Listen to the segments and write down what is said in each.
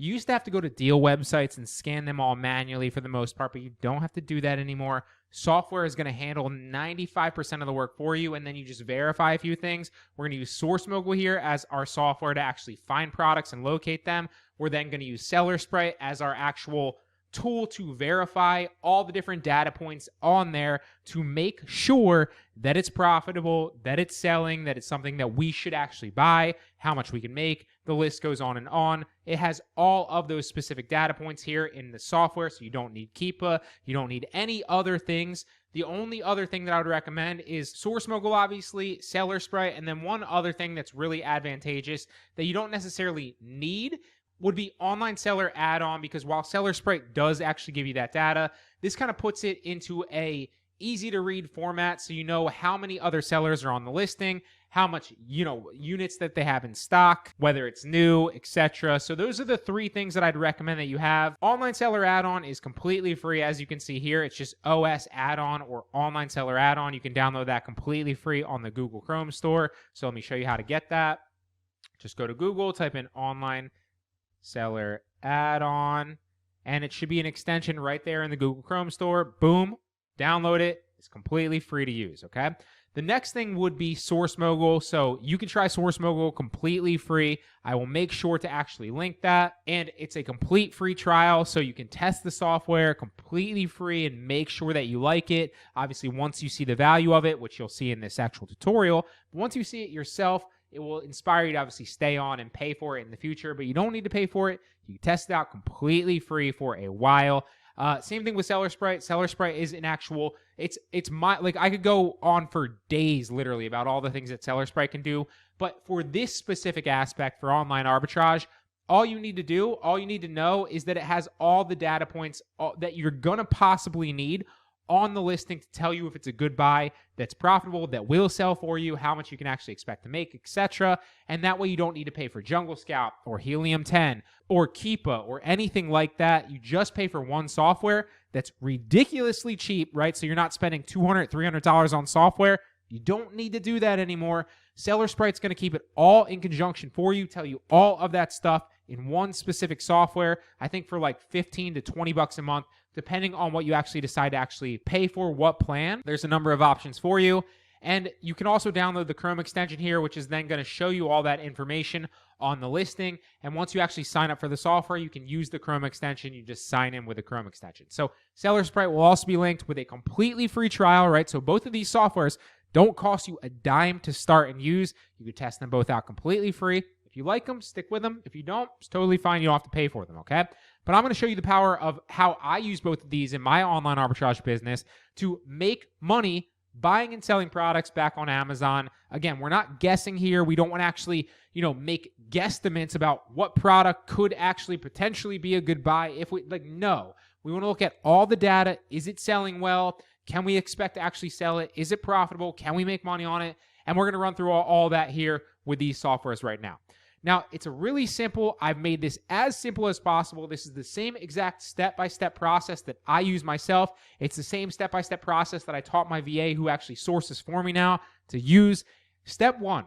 You used to have to go to deal websites and scan them all manually for the most part, but you don't have to do that anymore. Software is going to handle 95% of the work for you, and then you just verify a few things. We're going to use Source Mogul here as our software to actually find products and locate them. We're then going to use Seller Sprite as our actual tool to verify all the different data points on there to make sure that it's profitable, that it's selling, that it's something that we should actually buy, how much we can make. The list goes on and on. It has all of those specific data points here in the software, so you don't need Keepa, you don't need any other things. The only other thing that I would recommend is Source Mogul, obviously, Seller Sprite, and then one other thing that's really advantageous that you don't necessarily need would be Online Seller Add-on, because while Seller Sprite does actually give you that data, this kind of puts it into a easy to read format, so you know how many other sellers are on the listing, how much, units that they have in stock, whether it's new, etc. So those are the three things that I'd recommend that you have. Online Seller Add-on is completely free. As you can see here, it's just OS Add-on or Online Seller Add-on. You can download that completely free on the Google Chrome store. So let me show you how to get that. Just go to Google, type in Online Seller Add-on, and it should be an extension right there in the Google Chrome store. Boom, download it. It's completely free to use, okay? The next thing would be Source Mogul. So you can try Source Mogul completely free. I will make sure to actually link that. And it's a complete free trial, so you can test the software completely free and make sure that you like it. Obviously, once you see the value of it, which you'll see in this actual tutorial, but once you see it yourself, it will inspire you to obviously stay on and pay for it in the future, but you don't need to pay for it. You can test it out completely free for a while. Same thing with Seller Sprite. Seller Sprite is an actual, it's my, like, I could go on for days literally about all the things that Seller Sprite can do, but for this specific aspect for online arbitrage, all you need to know is that it has all the data points that you're gonna possibly need on the listing to tell you if it's a good buy, that's profitable, that will sell for you, how much you can actually expect to make, etc. And that way you don't need to pay for Jungle Scout or Helium 10 or Keepa or anything like that. You just pay for one software that's ridiculously cheap, right? So you're not spending $200, $300 on software. You don't need to do that anymore. Seller Sprite's going to keep it all in conjunction for you, tell you all of that stuff in one specific software, I think for like 15 to 20 bucks a month, depending on what you actually decide to actually pay for, what plan. There's a number of options for you. And you can also download the Chrome extension here, which is then going to show you all that information on the listing. And once you actually sign up for the software, you can use the Chrome extension. You just sign in with the Chrome extension. So Seller Sprite will also be linked with a completely free trial, right? So both of these softwares don't cost you a dime to start and use. You can test them both out completely free. If you like them, stick with them. If you don't, it's totally fine. You don't have to pay for them, okay? But I'm going to show you the power of how I use both of these in my online arbitrage business to make money buying and selling products back on Amazon. Again, we're not guessing here. We don't want to actually, make guesstimates about what product could actually potentially be a good buy. No. We want to look at all the data. Is it selling well? Can we expect to actually sell it? Is it profitable? Can we make money on it? And we're going to run through all that here with these softwares right now. Now, it's a really simple, I've made this as simple as possible. This is the same exact step-by-step process that I use myself. It's the same step-by-step process that I taught my VA, who actually sources for me now, to use. Step one,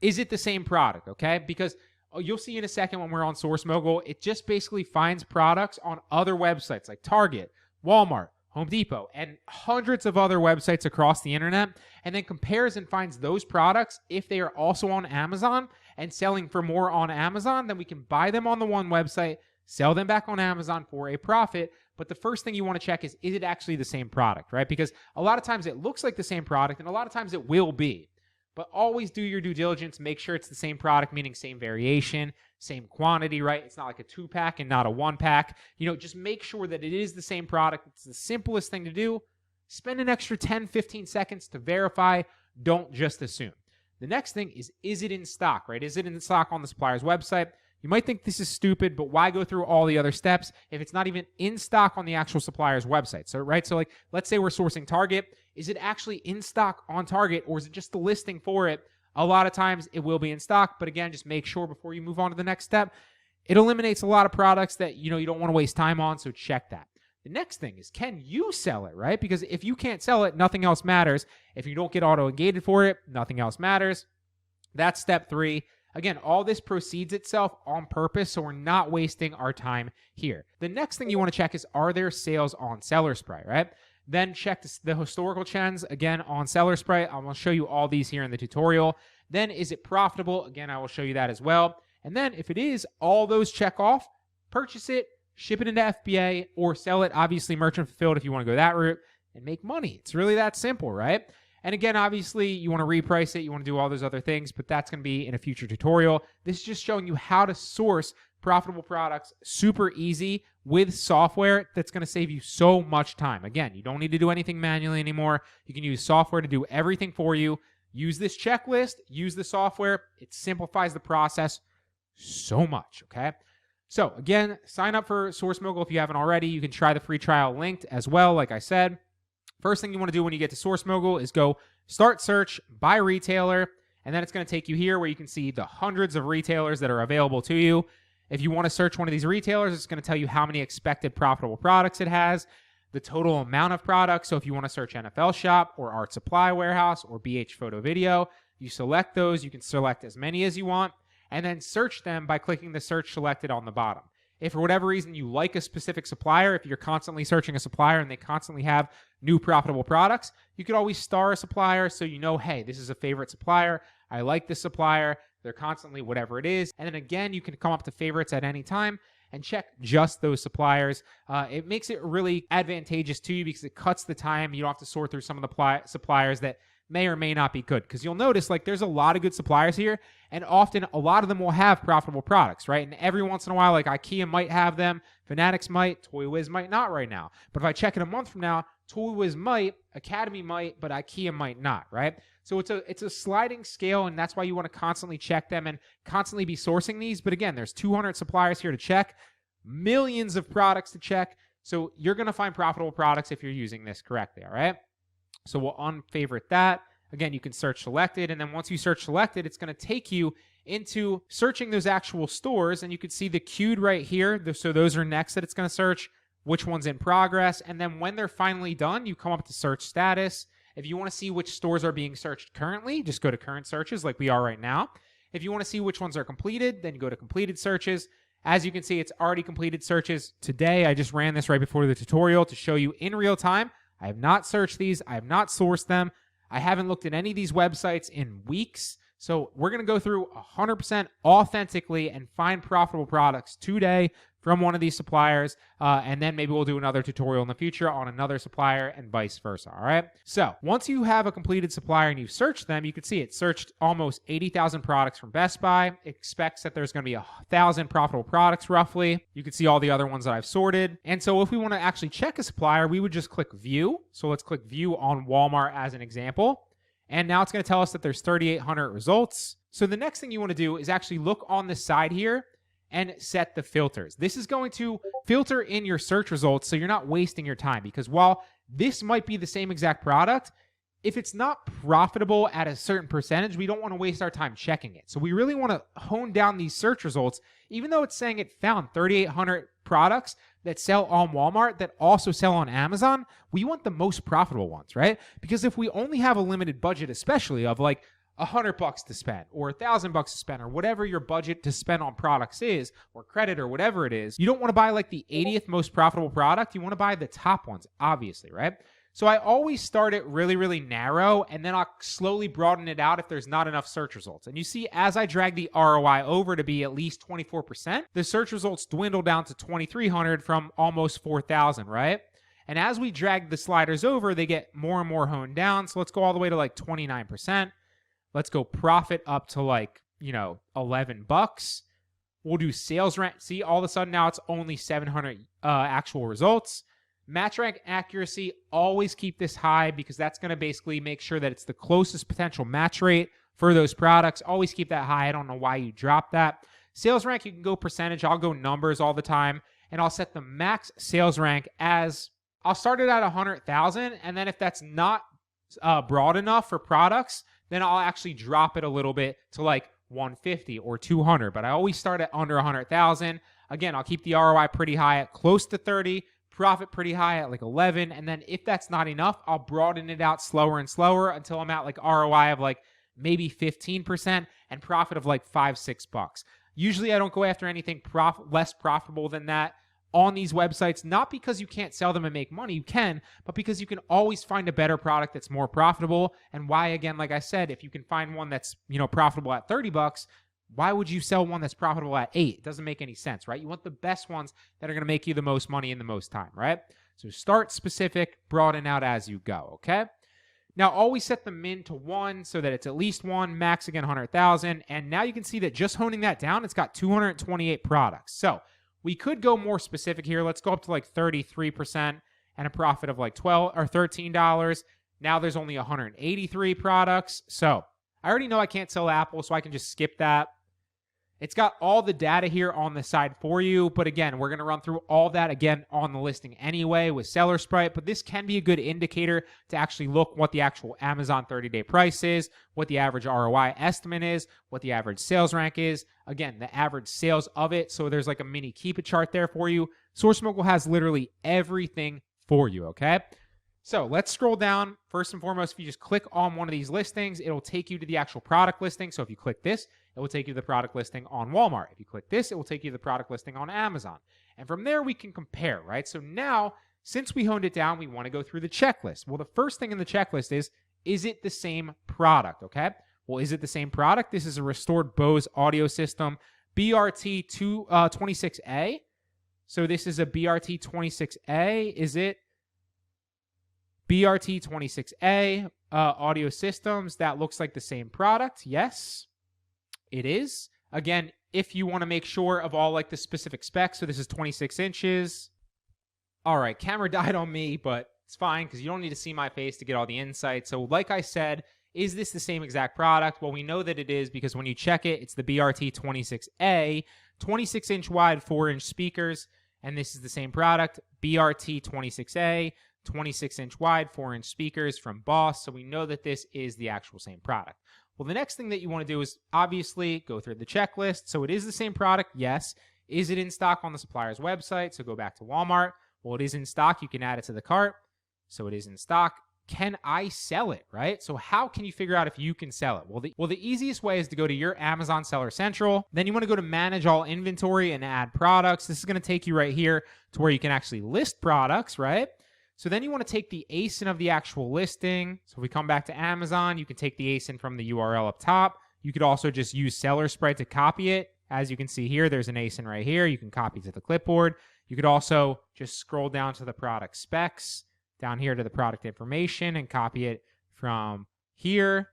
is it the same product, okay? Because you'll see in a second when we're on Source Mogul, it just basically finds products on other websites like Target, Walmart, Home Depot, and hundreds of other websites across the internet, and then compares and finds those products if they are also on Amazon and selling for more on Amazon. Then we can buy them on the one website, sell them back on Amazon for a profit. But the first thing you want to check is it actually the same product, right? Because a lot of times it looks like the same product, and a lot of times it will be. But always do your due diligence. Make sure it's the same product, meaning same variation, same quantity, right? It's not like a 2-pack and not a 1-pack. Just make sure that it is the same product. It's the simplest thing to do. Spend an extra 10, 15 seconds to verify. Don't just assume. The next thing is it in stock, right? Is it in stock on the supplier's website? You might think this is stupid, but why go through all the other steps if it's not even in stock on the actual supplier's website? So, right? So, like, let's say we're sourcing Target. Is it actually in stock on Target, or is it just the listing for it? A lot of times it will be in stock, but again, just make sure before you move on to the next step. It eliminates a lot of products that, you don't want to waste time on, so check that. The next thing is, can you sell it, right? Because if you can't sell it, nothing else matters. If you don't get auto-gated for it, nothing else matters. That's step 3. Again, all this proceeds itself on purpose, so we're not wasting our time here. The next thing you want to check is, are there sales on Seller Spray, right? Then check the historical trends, again, on Seller Spray. I'm going to show you all these here in the tutorial. Then, is it profitable? Again, I will show you that as well. And then, if it is, all those check off, purchase it, ship it into FBA, or sell it, obviously merchant fulfilled if you want to go that route, and make money. It's really that simple, right? And again, obviously, you want to reprice it, you want to do all those other things, but that's going to be in a future tutorial. This is just showing you how to source profitable products super easy with software that's going to save you so much time. Again, you don't need to do anything manually anymore. You can use software to do everything for you. Use this checklist, use the software. It simplifies the process so much, okay? So again, sign up for Source Mogul if you haven't already. You can try the free trial linked as well, like I said. First thing you want to do when you get to Source Mogul is go start search by retailer, and then it's going to take you here where you can see the hundreds of retailers that are available to you. If you want to search one of these retailers, it's going to tell you how many expected profitable products it has, the total amount of products. So if you want to search NFL Shop or Art Supply Warehouse or BH Photo Video, you select those. You can select as many as you want, and then search them by clicking the search selected on the bottom. If for whatever reason you like a specific supplier, if you're constantly searching a supplier and they constantly have new profitable products, you could always star a supplier so you know, hey, this is a favorite supplier. I like this supplier. They're constantly whatever it is. And then again, you can come up to favorites at any time and check just those suppliers. It makes it really advantageous to you because it cuts the time. You don't have to sort through some of the suppliers that may or may not be good, because you'll notice like there's a lot of good suppliers here, and often a lot of them will have profitable products, right? And every once in a while, like IKEA might have them, Fanatics might, Toy Wiz might not right now. But if I check in a month from now, Toy Wiz might, Academy might, but IKEA might not, right? So it's a sliding scale, and that's why you want to constantly check them and constantly be sourcing these. But again, there's 200 suppliers here to check, millions of products to check. So you're going to find profitable products if you're using this correctly, all right? So we'll unfavorite that. Again, you can search selected, and then once you search selected, it's going to take you into searching those actual stores, and you can see the queued right here. So those are next that it's going to search, which one's in progress, and then when they're finally done, you come up to search status. If you want to see which stores are being searched currently, just go to current searches like we are right now. If you want to see which ones are completed, then go to completed searches. As you can see, it's already completed searches today. I just ran this right before the tutorial to show you in real time. I have not searched these. I have not sourced them. I haven't looked at any of these websites in weeks. So we're going to go through 100% authentically and find profitable products today from one of these suppliers. And then maybe we'll do another tutorial in the future on another supplier and vice versa. All right. So once you have a completed supplier and you've searched them, you can see it searched almost 80,000 products from Best Buy. It expects that there's going to be 1,000 profitable products roughly. You can see all the other ones that I've sorted. And so if we want to actually check a supplier, we would just click view. So let's click view on Walmart as an example. And now it's going to tell us that there's 3,800 results. So the next thing you want to do is actually look on the side here and set the filters. This is going to filter in your search results so you're not wasting your time, because while this might be the same exact product, if it's not profitable at a certain percentage, we don't want to waste our time checking it. So we really want to hone down these search results, even though it's saying it found 3,800 products that sell on Walmart that also sell on Amazon. We want the most profitable ones, right? Because if we only have a limited budget, especially of like $100 to spend or $1,000 to spend or whatever your budget to spend on products is, or credit or whatever it is, you don't want to buy like the 80th most profitable product. You want to buy the top ones, obviously, right? So I always start it really, really narrow, and then I'll slowly broaden it out if there's not enough search results. And you see, as I drag the ROI over to be at least 24%, the search results dwindle down to 2,300 from almost 4,000, right? And as we drag the sliders over, they get more and more honed down. So let's go all the way to like 29%. Let's go profit up to like, $11. We'll do sales rank. See, all of a sudden now it's only 700 actual results. Match rank accuracy, always keep this high because that's going to basically make sure that it's the closest potential match rate for those products. Always keep that high. I don't know why you drop that. Sales rank, you can go percentage. I'll go numbers all the time, and I'll set the max sales rank as, I'll start it at 100,000, and then if that's not broad enough for products, then I'll actually drop it a little bit to like 150 or 200, but I always start at under 100,000. Again, I'll keep the ROI pretty high at close to 30, profit pretty high at like 11, and then if that's not enough, I'll broaden it out slower and slower until I'm at like ROI of like maybe 15%, and profit of like $5-6. Usually I don't go after anything less profitable than that on these websites, not because you can't sell them and make money, you can, but because you can always find a better product that's more profitable. And why, again, like I said, if you can find one that's, profitable at $30, why would you sell one that's profitable at $8? It doesn't make any sense, right? You want the best ones that are going to make you the most money in the most time, right? So start specific, broaden out as you go, okay? Now, always set the min to 1 so that it's at least 1, max again 100,000. And now you can see that just honing that down, it's got 228 products. So we could go more specific here. Let's go up to like 33% and a profit of like $12 or $13. Now there's only 183 products. So I already know I can't sell Apple, so I can just skip that. It's got all the data here on the side for you. But again, we're going to run through all that again on the listing anyway with Seller Sprite. But this can be a good indicator to actually look what the actual Amazon 30-day price is, what the average ROI estimate is, what the average sales rank is. Again, the average sales of it. So there's like a mini keep it chart there for you. Source Mogul has literally everything for you, okay? So let's scroll down. First and foremost, if you just click on one of these listings, it'll take you to the actual product listing. So if you click this, it will take you to the product listing on Walmart. If you click this, it will take you to the product listing on Amazon. And from there, we can compare, right? So now, since we honed it down, we want to go through the checklist. Well, the first thing in the checklist is it the same product, okay? Well, is it the same product? This is a restored Bose audio system, BRT 26A. So this is a BRT 26A. Is it? BRT 26A audio systems. That looks like the same product. Yes, it is. Again, if you want to make sure of all like the specific specs, so this is 26 inches. All right, camera died on me, but it's fine because you don't need to see my face to get all the insight. So like I said, is this the same exact product? Well, we know that it is because when you check it, it's the BRT 26A, 26-inch wide, 4-inch speakers, and this is the same product, BRT 26A, 26-inch wide, 4-inch speakers from Boss. So we know that this is the actual same product. Well, the next thing that you want to do is obviously go through the checklist. So it is the same product, yes. Is it in stock on the supplier's website? So go back to Walmart. Well, it is in stock. You can add it to the cart. So it is in stock. Can I sell it, right? So how can you figure out if you can sell it? Well, the easiest way is to go to your Amazon Seller Central. Then you want to go to Manage All Inventory and Add Products. This is going to take you right here to where you can actually list products, right? So then you want to take the ASIN of the actual listing. So if we come back to Amazon, you can take the ASIN from the URL up top. You could also just use Seller Sprite to copy it. As you can see here, there's an ASIN right here. You can copy to the clipboard. You could also just scroll down to the product specs, down here to the product information, and copy it from here.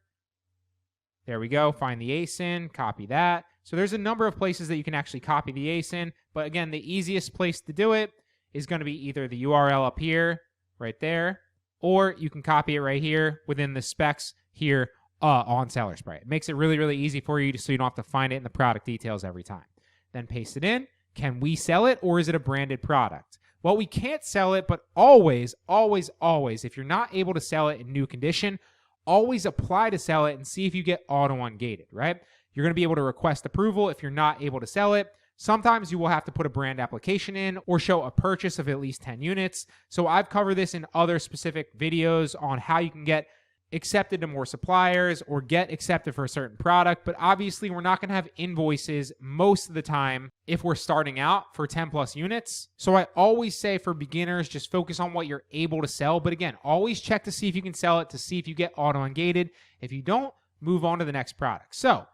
There we go. Find the ASIN, copy that. So there's a number of places that you can actually copy the ASIN. But again, the easiest place to do it is going to be either the URL up here, right there, or you can copy it right here within the specs here on Seller Sprite. It makes it really, really easy for you so you don't have to find it in the product details every time. Then paste it in. Can we sell it, or is it a branded product? Well, we can't sell it, but always, always, always, if you're not able to sell it in new condition, always apply to sell it and see if you get auto ungated, right? You're going to be able to request approval if you're not able to sell it. Sometimes you will have to put a brand application in or show a purchase of at least 10 units. So I've covered this in other specific videos on how you can get accepted to more suppliers or get accepted for a certain product. But obviously, we're not going to have invoices most of the time if we're starting out for 10 plus units. So I always say for beginners, just focus on what you're able to sell. But again, always check to see if you can sell it, to see if you get auto ungated. If you don't, move on to the next product. So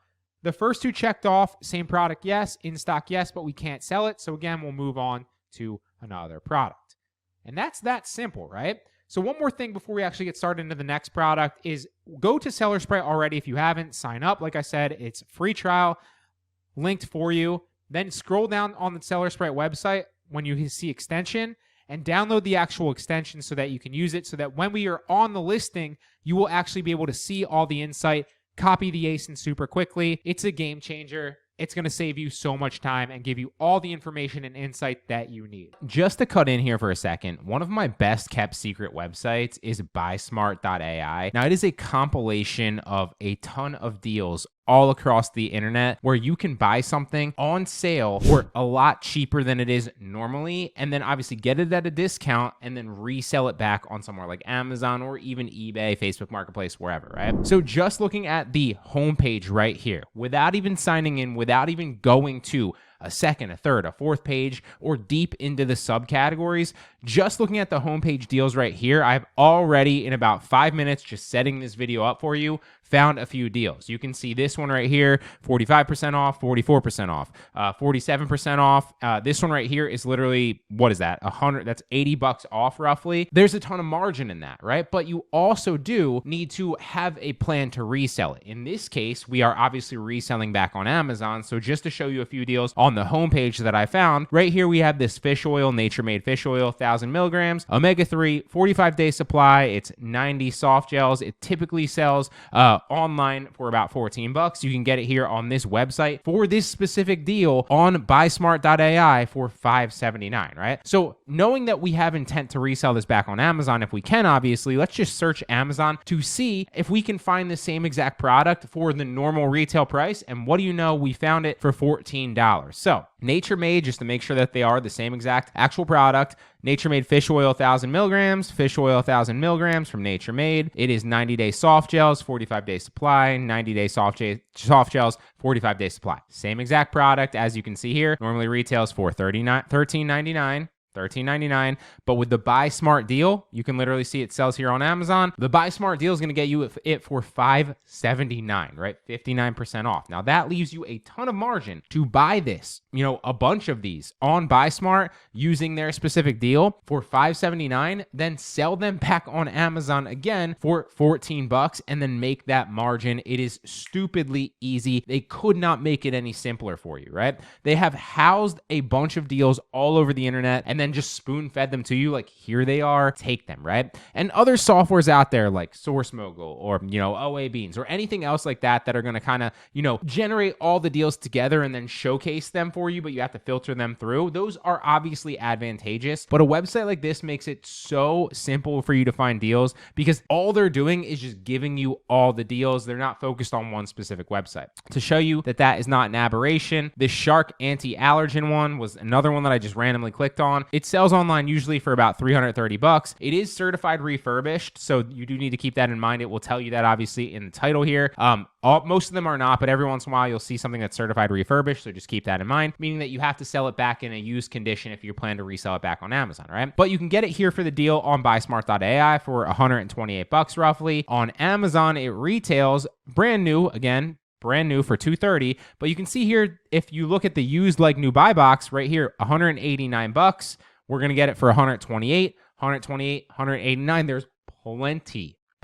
the first two checked off, same product, yes, in stock, yes, but we can't sell it. So again, we'll move on to another product. And that's that simple, right? So one more thing before we actually get started into the next product is go to Seller Sprite already if you haven't. Sign up. Like I said, it's a free trial linked for you. Then scroll down on the Seller Sprite website when you see extension and download the actual extension so that you can use it, so that when we are on the listing, you will actually be able to see all the insight, copy the ASIN super quickly. It's a game changer. It's going to save you so much time and give you all the information and insight that you need. Just to cut in here for a second, one of my best kept secret websites is buysmart.ai. Now, it is a compilation of a ton of deals all across the internet where you can buy something on sale for a lot cheaper than it is normally, and then obviously get it at a discount and then resell it back on somewhere like Amazon or even eBay, Facebook Marketplace, wherever, right? So just looking at the homepage right here, without even signing in, without even going to a second, a third, a fourth page, or deep into the subcategories, just looking at the homepage deals right here, I've already, in about 5 minutes, just setting this video up for you, found a few deals. You can see this one right here, 45% off, 44% off, 47% off. This one right here is literally, what is that? 100, that's $80 off roughly. There's a ton of margin in that, right? But you also do need to have a plan to resell it. In this case, we are obviously reselling back on Amazon. So just to show you a few deals on the homepage that I found, right here we have this fish oil, Nature Made fish oil, 1,000 milligrams, omega-3, 45-day supply. It's 90 soft gels. It typically sells online for about $14. You can get it here on this website for this specific deal on buysmart.ai for $5.79, right? So knowing that we have intent to resell this back on Amazon, if we can, obviously, let's just search Amazon to see if we can find the same exact product for the normal retail price. And what do you know? We found it for $14. So Nature Made, just to make sure that they are the same exact actual product, Nature Made fish oil, 1,000 milligrams, fish oil, 1,000 milligrams from Nature Made. It is 90-day soft gels, 45-day supply, 90-day soft gels, 45-day supply. Same exact product as you can see here. Normally retails for $13.99, but with the Buy Smart deal, you can literally see it sells here on Amazon. The Buy Smart deal is going to get you it for $5.79, right? 59% off. Now that leaves you a ton of margin to buy this, a bunch of these on Buy Smart using their specific deal for $5.79, then sell them back on Amazon again for $14 and then make that margin. It is stupidly easy. They could not make it any simpler for you, right? They have housed a bunch of deals all over the internet and then just spoon fed them to you. Like, here they are, take them, right? And other softwares out there like Source Mogul or, OA Beans or anything else like that are going to kind of, generate all the deals together and then showcase them for you, but you have to filter them through. Those are obviously advantageous, but a website like this makes it so simple for you to find deals because all they're doing is just giving you all the deals. They're not focused on one specific website. To show you that that is not an aberration, this Shark anti-allergen one was another one that I just randomly clicked on. It sells online usually for about $330. It is certified refurbished, so you do need to keep that in mind. It will tell you that obviously in the title here. Most of them are not, but every once in a while you'll see something that's certified refurbished, so just keep that in mind, meaning that you have to sell it back in a used condition if you plan to resell it back on Amazon, right? But you can get it here for the deal on buysmart.ai for $128 roughly. On Amazon, it retails brand new, again, brand new for $230, but you can see here, if you look at the used like new buy box right here, $189, we're going to get it for $128, $189. There's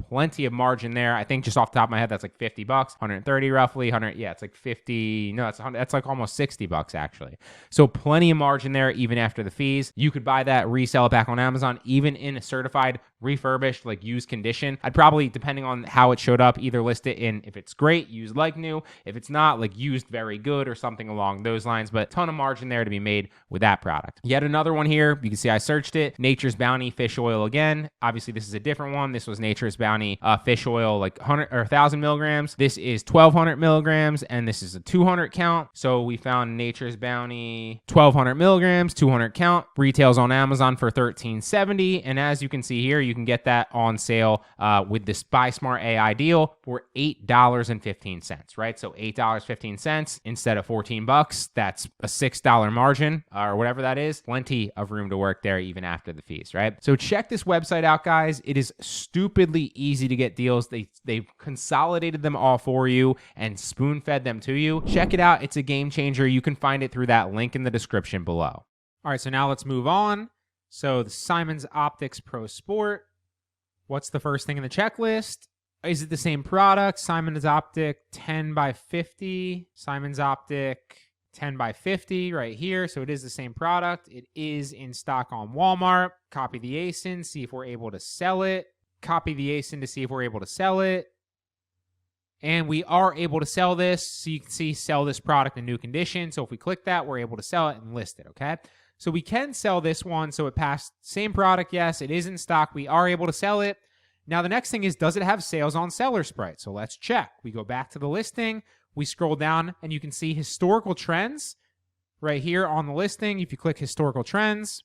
plenty of margin there. I think just off the top of my head, that's like $50, $130 roughly, it's like 50. No, that's like almost $60 actually. So plenty of margin there, even after the fees. You could buy that, resell it back on Amazon, even in a certified refurbished, like used condition. I'd probably, depending on how it showed up, either list it in, if it's great, used like new. If it's not, like used very good or something along those lines, but ton of margin there to be made with that product. Yet another one here, you can see I searched it, Nature's Bounty fish oil again. Obviously this is a different one. This was Nature's Bounty fish oil, like 100 or 1,000 milligrams. This is 1,200 milligrams, and this is a 200 count. So we found Nature's Bounty 1,200 milligrams, 200 count, retails on Amazon for $13.70. And as you can see here, you can get that on sale with this Buy Smart AI deal for $8.15, right? So $8.15 instead of $14. That's a $6 margin or whatever that is. Plenty of room to work there even after the fees, right? So check this website out, guys. It is stupidly easy to get deals. They've consolidated them all for you and spoon fed them to you. Check it out. It's a game changer. You can find it through that link in the description below. All right, so now let's move on. So the Simon's Optics Pro Sport. What's the first thing in the checklist? Is it the same product? Simon's Optic 10 by 50. Simon's Optic 10 by 50 right here. So it is the same product. It is in stock on Walmart. Copy the ASIN, see if we're able to sell it. Copy the ASIN to see if we're able to sell it. And we are able to sell this. So you can see sell this product in new condition. So if we click that, we're able to sell it and list it, okay? So we can sell this one. So it passed same product. Yes, it is in stock. We are able to sell it. Now the next thing is, does it have sales on seller's price? So let's check. We go back to the listing. We scroll down and you can see historical trends right here on the listing. If you click historical trends,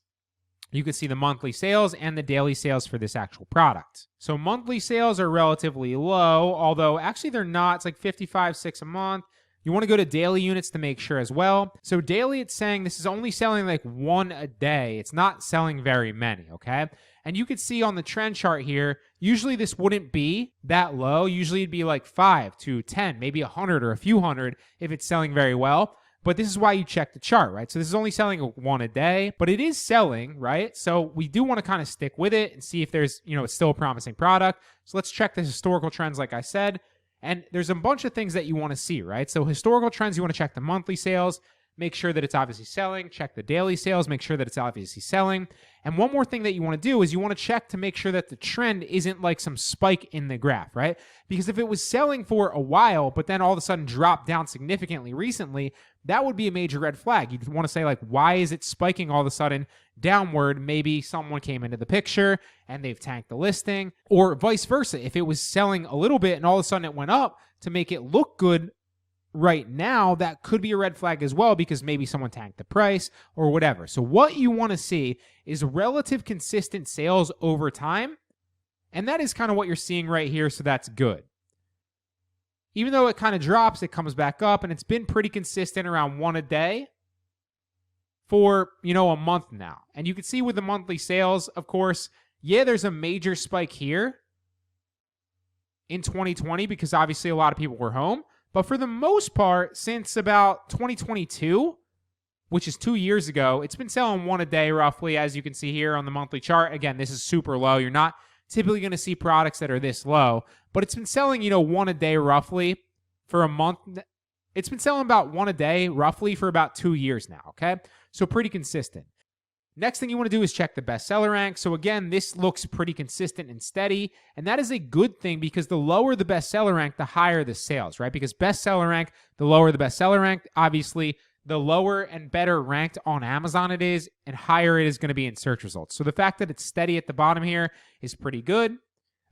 you can see the monthly sales and the daily sales for this actual product. So monthly sales are relatively low, although actually they're not. It's like 55, 6 a month. You want to go to daily units to make sure as well. So daily, it's saying this is only selling like 1 a day. It's not selling very many, okay? And you can see on the trend chart here, usually this wouldn't be that low. Usually it'd be like 5 to 10, maybe 100 or a few hundred if it's selling very well. But this is why you check the chart, right? So this is only selling 1 a day, but it is selling, right? So we do want to kind of stick with it and see if there's, it's still a promising product. So let's check the historical trends, like I said. And there's a bunch of things that you want to see, right? So historical trends, you want to check the monthly sales, make sure that it's obviously selling, check the daily sales, make sure that it's obviously selling. And one more thing that you want to do is you want to check to make sure that the trend isn't like some spike in the graph, right? Because if it was selling for a while, but then all of a sudden dropped down significantly recently, that would be a major red flag. You'd want to say, like, why is it spiking all of a sudden downward? Maybe someone came into the picture and they've tanked the listing, or vice versa. If it was selling a little bit and all of a sudden it went up to make it look good right now, that could be a red flag as well, because maybe someone tanked the price or whatever. So what you want to see is relative consistent sales over time. And that is kind of what you're seeing right here. So that's good. Even though it kind of drops, it comes back up, and it's been pretty consistent around 1 a day for, a month now. And you can see with the monthly sales, of course, yeah, there's a major spike here in 2020 because obviously a lot of people were home. But for the most part, since about 2022, which is 2 years ago, it's been selling 1 a day roughly, as you can see here on the monthly chart. Again, this is super low. You're not typically going to see products that are this low, but it's been selling, 1 a day roughly for a month. It's been selling about 1 a day roughly for about 2 years now, okay? So pretty consistent. Next thing you want to do is check the bestseller rank. So again, this looks pretty consistent and steady, and that is a good thing because the lower the bestseller rank, the higher the sales, right? Because bestseller rank, the lower the bestseller rank, obviously, the lower and better ranked on Amazon it is, and higher it is going to be in search results. So the fact that it's steady at the bottom here is pretty good.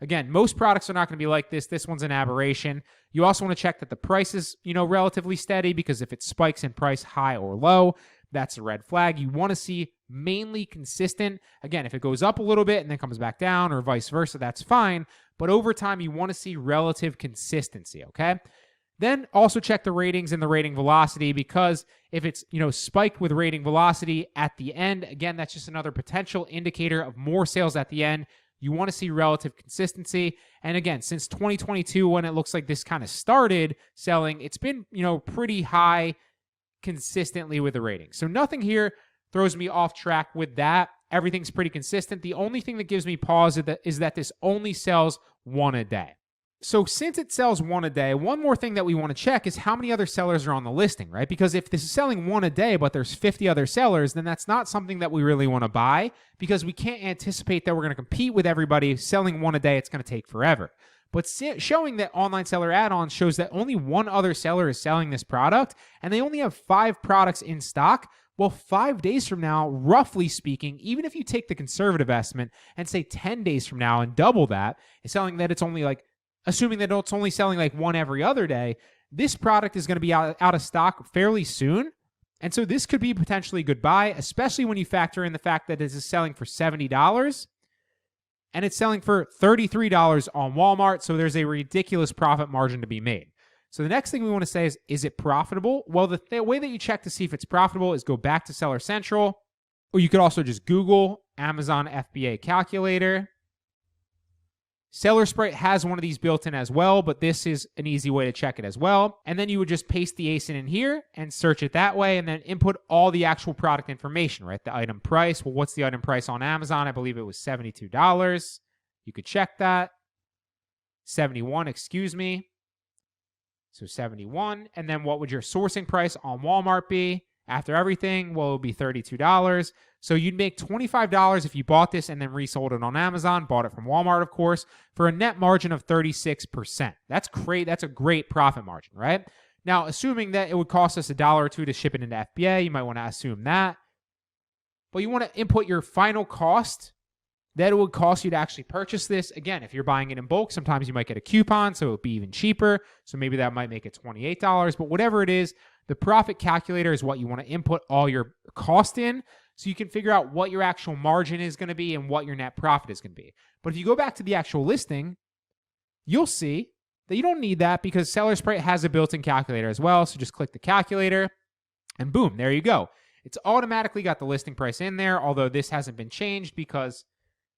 Again, most products are not going to be like this. This one's an aberration. You also want to check that the price is, relatively steady, because if it spikes in price high or low, that's a red flag. You want to see mainly consistent. Again, if it goes up a little bit and then comes back down or vice versa, that's fine. But over time, you want to see relative consistency, okay? Then also check the ratings and the rating velocity, because if it's, spiked with rating velocity at the end, again, that's just another potential indicator of more sales at the end. You want to see relative consistency. And again, since 2022, when it looks like this kind of started selling, it's been, pretty high consistently with the rating. So nothing here throws me off track with that. Everything's pretty consistent. The only thing that gives me pause is that this only sells 1 a day. So since it sells 1 a day, one more thing that we want to check is how many other sellers are on the listing, right? Because if this is selling 1 a day, but there's 50 other sellers, then that's not something that we really want to buy, because we can't anticipate that we're going to compete with everybody. Selling 1 a day, it's going to take forever. But showing that online seller add-ons shows that only 1 other seller is selling this product, and they only have 5 products in stock. Well, 5 days from now, roughly speaking, even if you take the conservative estimate and say 10 days from now and double that, it's selling that it's only assuming that it's only selling 1 every other day, this product is going to be out of stock fairly soon. And so this could be potentially a good buy, especially when you factor in the fact that this is selling for $70 and it's selling for $33 on Walmart. So there's a ridiculous profit margin to be made. So the next thing we want to say is it profitable? Well, the way that you check to see if it's profitable is go back to Seller Central, or you could also just Google Amazon FBA calculator. Seller Sprite has one of these built in as well, but this is an easy way to check it as well. And then you would just paste the ASIN in here and search it that way, and then input all the actual product information, right? The item price. Well, what's the item price on Amazon? I believe it was $72. You could check that. 71, excuse me. So 71. And then what would your sourcing price on Walmart be? After everything, well, it would be $32. So you'd make $25 if you bought this and then resold it on Amazon, bought it from Walmart, of course, for a net margin of 36%. That's great. That's a great profit margin, right? Now, assuming that it would cost us $1 or $2 to ship it into FBA, you might want to assume that. But you want to input your final cost that it would cost you to actually purchase this. Again, if you're buying it in bulk, sometimes you might get a coupon, so it would be even cheaper. So maybe that might make it $28, but whatever it is, the profit calculator is what you want to input all your cost in, so you can figure out what your actual margin is going to be and what your net profit is going to be. But if you go back to the actual listing, you'll see that you don't need that because Sellerspray has a built-in calculator as well. So just click the calculator and boom, there you go. It's automatically got the listing price in there, although this hasn't been changed because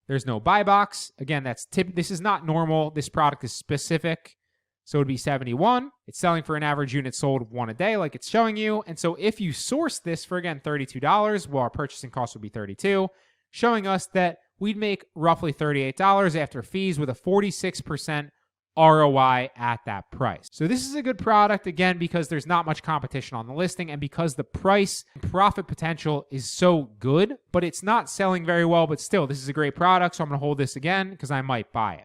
there's no buy box. Again, this is not normal. This product is specific. So it would be 71. It's selling for an average unit sold 1 a day like it's showing you. And so if you source this for, again, $32, well, our purchasing cost would be $32, showing us that we'd make roughly $38 after fees with a 46% ROI at that price. So this is a good product, again, because there's not much competition on the listing and because the price and profit potential is so good, but it's not selling very well. But still, this is a great product. So I'm going to hold this again because I might buy it.